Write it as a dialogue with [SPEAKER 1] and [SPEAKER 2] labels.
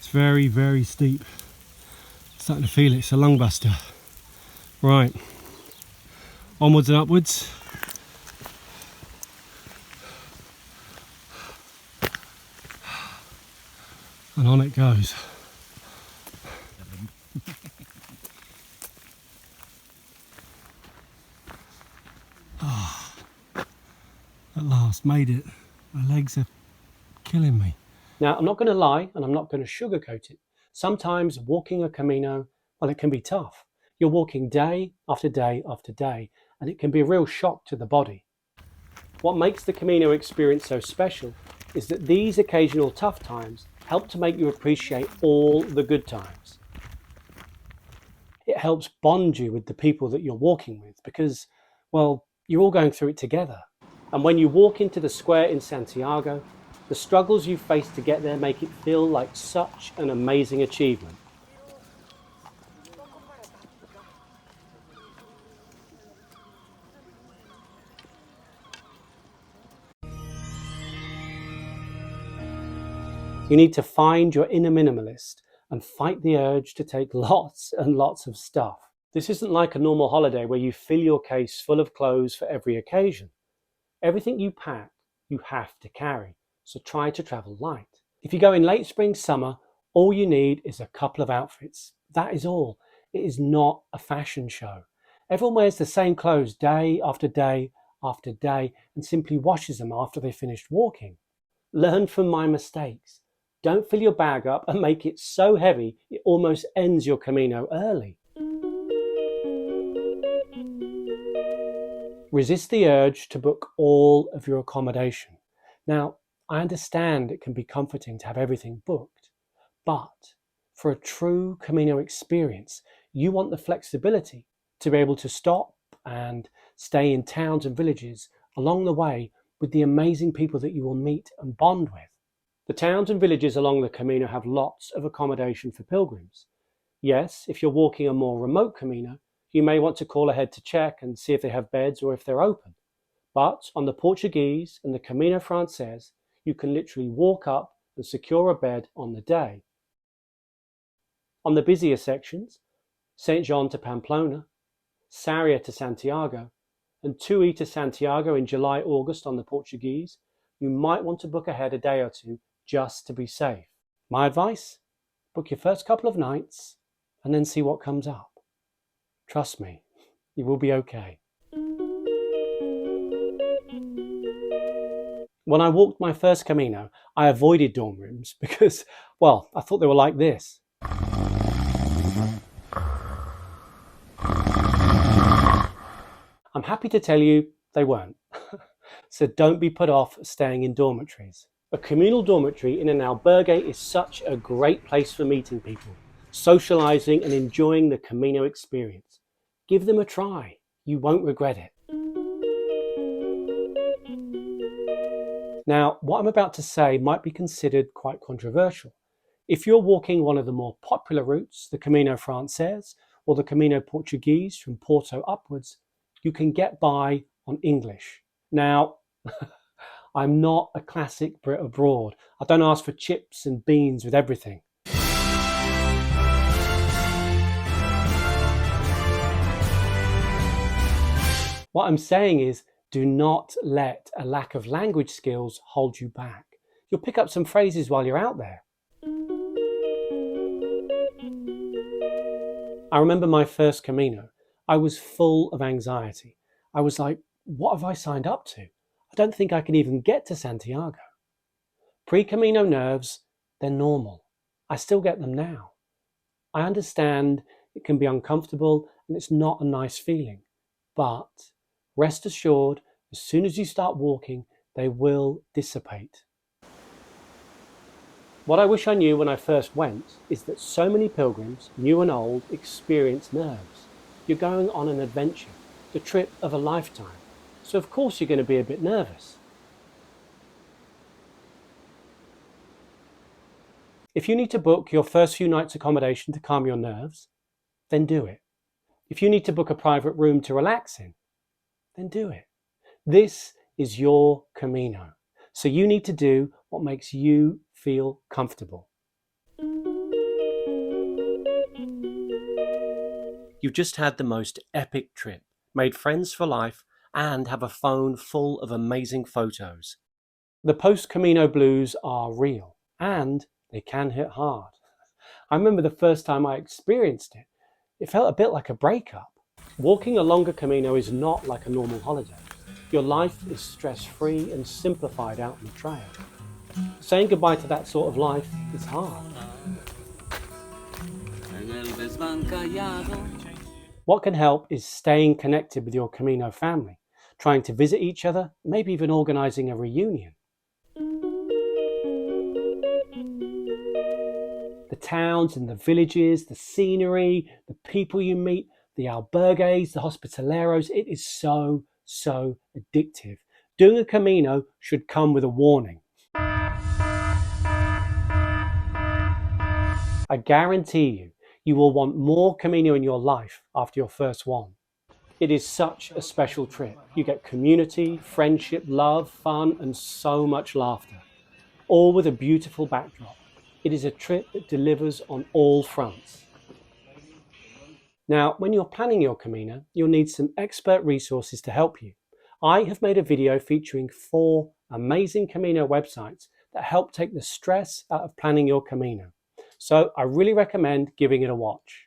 [SPEAKER 1] It's very, very steep. Starting to feel it. It's a lung buster. Right, onwards and upwards. And on it goes. At last, made it. My legs are killing me. Now, I'm not going to lie, and I'm not going to sugarcoat it. Sometimes walking a Camino, well, it can be tough. You're walking day after day after day, and it can be a real shock to the body. What makes the Camino experience so special is that these occasional tough times help to make you appreciate all the good times. It helps bond you with the people that you're walking with because, well, you're all going through it together. And when you walk into the square in Santiago, the struggles you face to get there make it feel like such an amazing achievement. You need to find your inner minimalist and fight the urge to take lots and lots of stuff. This isn't like a normal holiday where you fill your case full of clothes for every occasion. Everything you pack, you have to carry, so try to travel light. If you go in late spring, summer, all you need is a couple of outfits. That is all. It is not a fashion show. Everyone wears the same clothes day after day after day and simply washes them after they finished walking. Learn from my mistakes. Don't fill your bag up and make it so heavy it almost ends your Camino early. Resist the urge to book all of your accommodation. Now, I understand it can be comforting to have everything booked, but for a true Camino experience, you want the flexibility to be able to stop and stay in towns and villages along the way with the amazing people that you will meet and bond with. The towns and villages along the Camino have lots of accommodation for pilgrims. Yes, if you're walking a more remote Camino, you may want to call ahead to check and see if they have beds or if they're open. But on the Portuguese and the Camino Frances, you can literally walk up and secure a bed on the day. On the busier sections, St. John to Pamplona, Sarria to Santiago, and Tui to Santiago in July-August on the Portuguese, you might want to book ahead a day or two just to be safe. My advice? Book your first couple of nights and then see what comes up. Trust me, you will be okay. When I walked my first Camino, I avoided dorm rooms because, well, I thought they were like this. I'm happy to tell you they weren't. So don't be put off staying in dormitories. A communal dormitory in an albergue is such a great place for meeting people, socializing and enjoying the Camino experience. Give them a try. You won't regret it. Now, what I'm about to say might be considered quite controversial. If you're walking one of the more popular routes, the Camino Frances or the Camino Portuguese from Porto upwards, you can get by on English. Now, I'm not a classic Brit abroad. I don't ask for chips and beans with everything. What I'm saying is, do not let a lack of language skills hold you back. You'll pick up some phrases while you're out there. I remember my first Camino. I was full of anxiety. I was like, what have I signed up to? I don't think I can even get to Santiago. Pre-Camino nerves, they're normal. I still get them now. I understand it can be uncomfortable and it's not a nice feeling, but rest assured, as soon as you start walking, they will dissipate. What I wish I knew when I first went is that so many pilgrims, new and old, experience nerves. You're going on an adventure, the trip of a lifetime, so of course you're going to be a bit nervous. If you need to book your first few nights accommodation to calm your nerves, then do it. If you need to book a private room to relax in, then do it. This is your Camino, so you need to do what makes you feel comfortable. you've just had the most epic trip, made friends for life, and have a phone full of amazing photos. The post-Camino blues are real, and they can hit hard. I remember the first time I experienced it. It felt a bit like a breakup. Walking a longer Camino is not like a normal holiday. Your life is stress-free and simplified out on the trail. Saying goodbye to that sort of life is hard. What can help is staying connected with your Camino family, trying to visit each other, maybe even organising a reunion. The towns and the villages, the scenery, the people you meet, the albergues, the hospitaleros, it is so addictive. Doing a Camino should come with a warning. I guarantee you will want more Camino in your life after your first one. It is such a special trip. You get community, friendship, love, fun, and so much laughter, all with a beautiful backdrop. It is a trip that delivers on all fronts. Now, when you're planning your Camino, you'll need some expert resources to help you. I have made a video featuring 4 amazing Camino websites that help take the stress out of planning your Camino. So I really recommend giving it a watch.